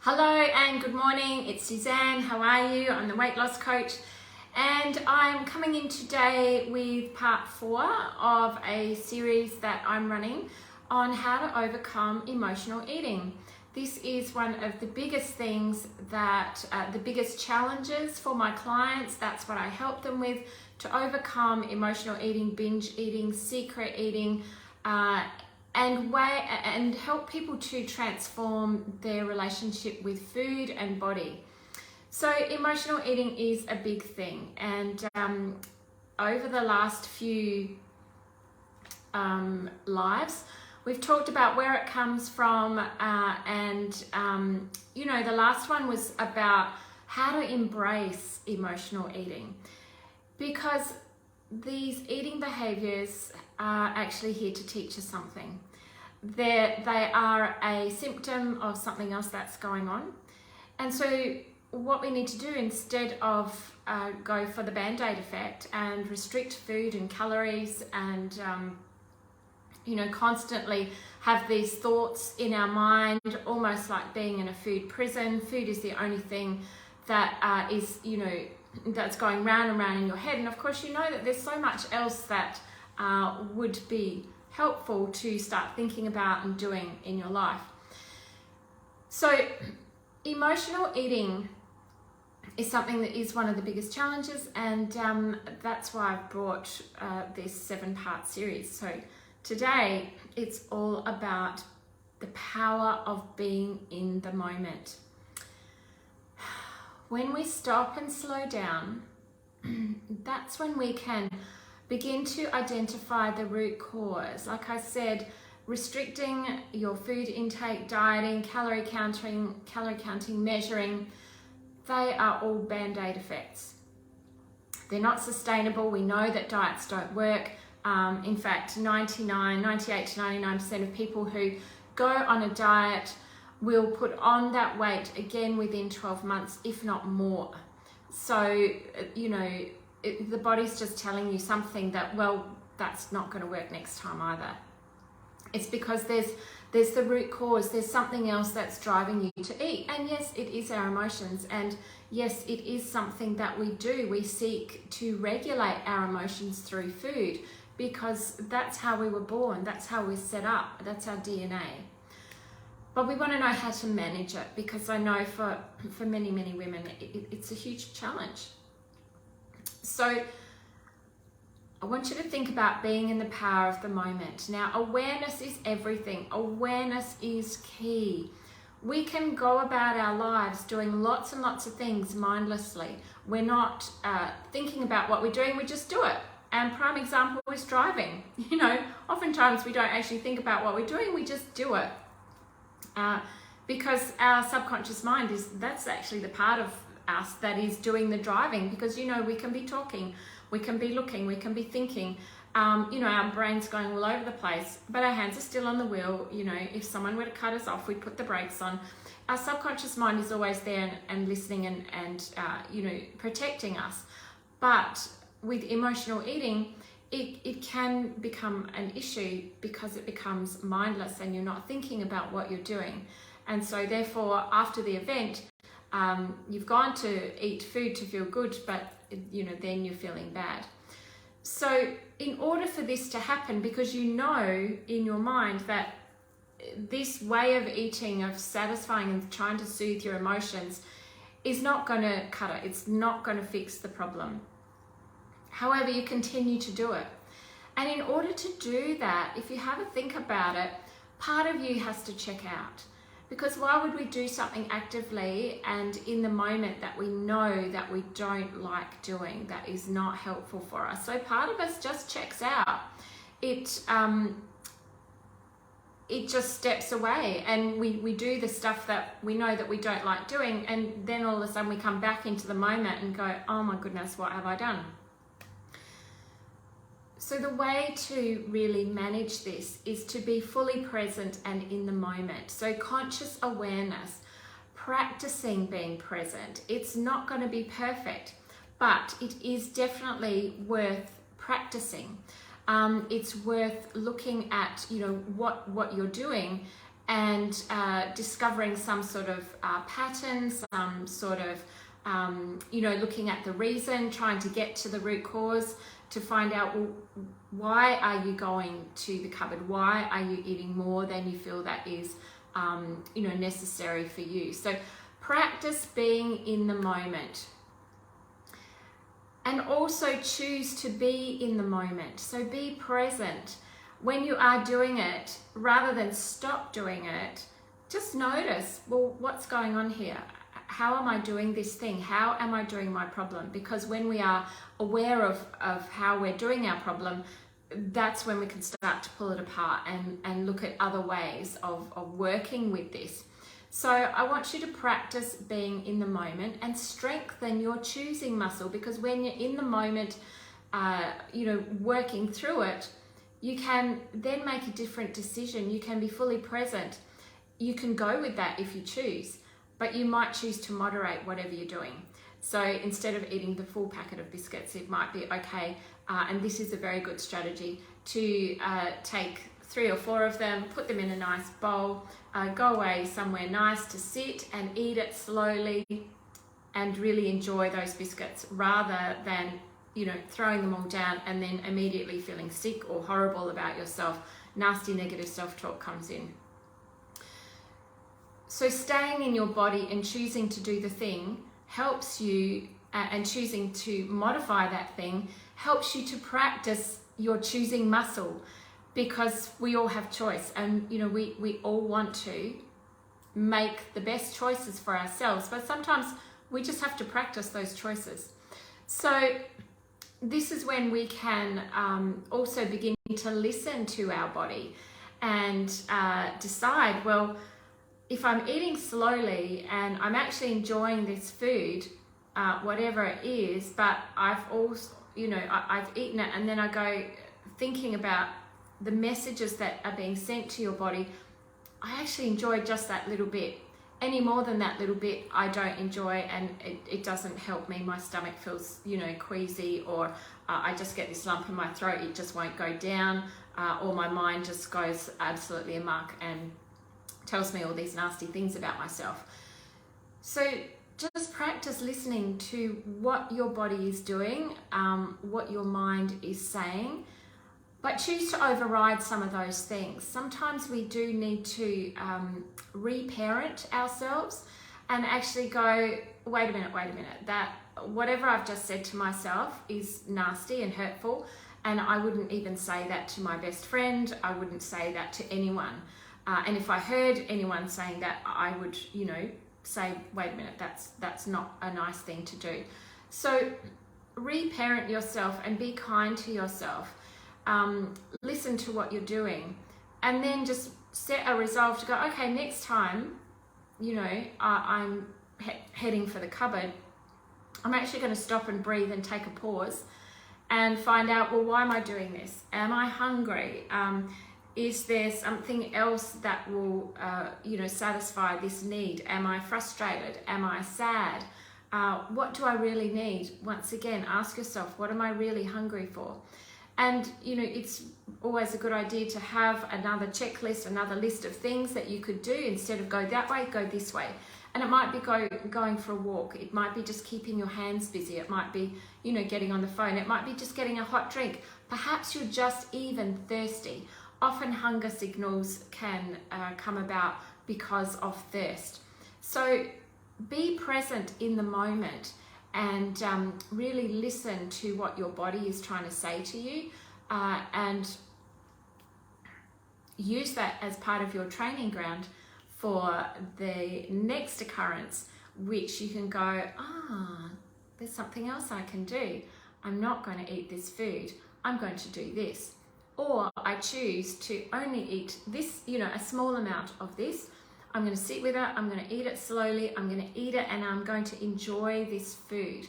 Hello and good morning, it's Suzanne. How are you? I'm the weight loss coach and I'm coming in today with part 4 of a series that I'm running on how to overcome emotional eating. This is one of the biggest things that, the biggest challenges for my clients. That's what I help them with, to overcome emotional eating, binge eating, secret eating, and help people to transform their relationship with food and body. So emotional eating is a big thing, and over the last few lives, we've talked about where it comes from, you know, the last one was about how to embrace emotional eating, because these eating behaviors are actually here to teach us something. They are a symptom of something else that's going on. And so what we need to do, instead of go for the Band-Aid effect and restrict food and calories and you know, constantly have these thoughts in our mind, almost like being in a food prison. Food is the only thing that is, you know, that's going round and round in your head. And of course, you know that there's so much else that would be helpful to start thinking about and doing in your life. So emotional eating is something that is one of the biggest challenges, and that's why I've brought this 7-part series. So today it's all about the power of being in the moment. When we stop and slow down, that's when we can begin to identify the root cause. Like I said, restricting your food intake, dieting, calorie counting, measuring, they are all Band-Aid effects. They're not sustainable. We know that diets don't work. In fact, 98 to 99% of people who go on a diet will put on that weight again within 12 months, if not more. So, you know, the body's just telling you something that, well, that's not going to work next time either. It's because there's the root cause. There's something else that's driving you to eat. And yes, it is our emotions. And yes, it is something that we do. We seek to regulate our emotions through food, because that's how we were born. That's how we're set up. That's our DNA. But we want to know how to manage it, because I know for many, many women, it's a huge challenge. So I want you to think about being in the power of the moment. Now, awareness is everything. Awareness is key. We can go about our lives doing lots and lots of things mindlessly. We're not thinking about what we're doing, we just do it. And prime example is driving. You know, oftentimes we don't actually think about what we're doing, we just do it. Because our subconscious mind that's actually the part of us that is doing the driving, because, you know, we can be talking, we can be looking, we can be thinking, you know, our brain's going all over the place, but our hands are still on the wheel. You know, if someone were to cut us off, we'd put the brakes on. Our subconscious mind is always there and listening and you know, protecting us. But with emotional eating, it can become an issue because it becomes mindless and you're not thinking about what you're doing. And so therefore, after the event, you've gone to eat food to feel good, but, you know, then you're feeling bad. So in order for this to happen, because you know in your mind that this way of eating, of satisfying and trying to soothe your emotions, is not going to cut it. It's not going to fix the problem. However, you continue to do it. And in order to do that, if you have a think about it, part of you has to check out. Because why would we do something actively and in the moment that we know that we don't like doing, that is not helpful for us? So part of us just checks out. It just steps away, and we do the stuff that we know that we don't like doing, and then all of a sudden we come back into the moment and go, oh my goodness, what have I done? So the way to really manage this is to be fully present and in the moment. So conscious awareness, practicing being present. It's not going to be perfect, but it is definitely worth practicing. It's worth looking at, you know, what you're doing and discovering some sort of pattern, some sort of, looking at the reason, trying to get to the root cause, to find out, well, why are you going to the cupboard? Why are you eating more than you feel that is, necessary for you? So practice being in the moment. And also choose to be in the moment. So be present. When you are doing it, rather than stop doing it, just notice, well, what's going on here? How am I doing this thing? How am I doing my problem? Because when we are aware of how we're doing our problem, that's when we can start to pull it apart and look at other ways of working with this. So I want you to practice being in the moment and strengthen your choosing muscle, because when you're in the moment, working through it, you can then make a different decision. You can be fully present. You can go with that if you choose, but you might choose to moderate whatever you're doing. So instead of eating the full packet of biscuits, it might be okay, and this is a very good strategy, to take 3 or 4 of them, put them in a nice bowl, go away somewhere nice to sit and eat it slowly and really enjoy those biscuits, rather than throwing them all down and then immediately feeling sick or horrible about yourself. Nasty negative self-talk comes in. So staying in your body and choosing to do the thing helps you, and choosing to modify that thing helps you to practice your choosing muscle, because we all have choice, and we all want to make the best choices for ourselves, but sometimes we just have to practice those choices. So this is when we can also begin to listen to our body and decide, well, if I'm eating slowly and I'm actually enjoying this food, whatever it is, but I've also, I've eaten it, and then I go thinking about the messages that are being sent to your body, I actually enjoy just that little bit. Any more than that little bit, I don't enjoy, and it doesn't help me. My stomach feels, queasy, or I just get this lump in my throat, it just won't go down, or my mind just goes absolutely amok and tells me all these nasty things about myself. So just practice listening to what your body is doing, what your mind is saying, but choose to override some of those things. Sometimes we do need to reparent ourselves and actually go, wait a minute, that whatever I've just said to myself is nasty and hurtful, and I wouldn't even say that to my best friend, I wouldn't say that to anyone. And if I heard anyone saying that, I would, say, wait a minute, that's not a nice thing to do. So reparent yourself and be kind to yourself. Listen to what you're doing, and then just set a resolve to go, okay, next time, I'm heading for the cupboard, I'm actually going to stop and breathe and take a pause and find out, well, why am I doing this? Am I hungry? Is there something else that will, satisfy this need? Am I frustrated? Am I sad? What do I really need? Once again, ask yourself, what am I really hungry for? And, it's always a good idea to have another checklist, another list of things that you could do. Instead of go that way, go this way. And it might be going for a walk. It might be just keeping your hands busy. It might be, getting on the phone. It might be just getting a hot drink. Perhaps you're just even thirsty. Often hunger signals can come about because of thirst. So be present in the moment and really listen to what your body is trying to say to you, and use that as part of your training ground for the next occurrence, which you can go, there's something else I can do. I'm not going to eat this food. I'm going to do this. Or I choose to only eat this, a small amount of this. I'm going to sit with it, I'm going to eat it slowly, I'm going to eat it, and I'm going to enjoy this food,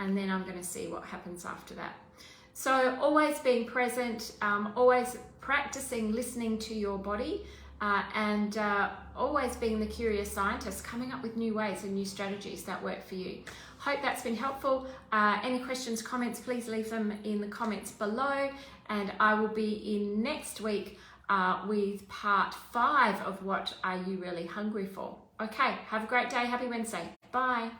and then I'm going to see what happens after that. So always being present, always practicing listening to your body, and always being the curious scientist, coming up with new ways and new strategies that work for you. Hope that's been helpful. Any questions, comments, please leave them in the comments below, and I will be in next week with part 5 of what are you really hungry for. Okay, have a great day. Happy Wednesday. Bye.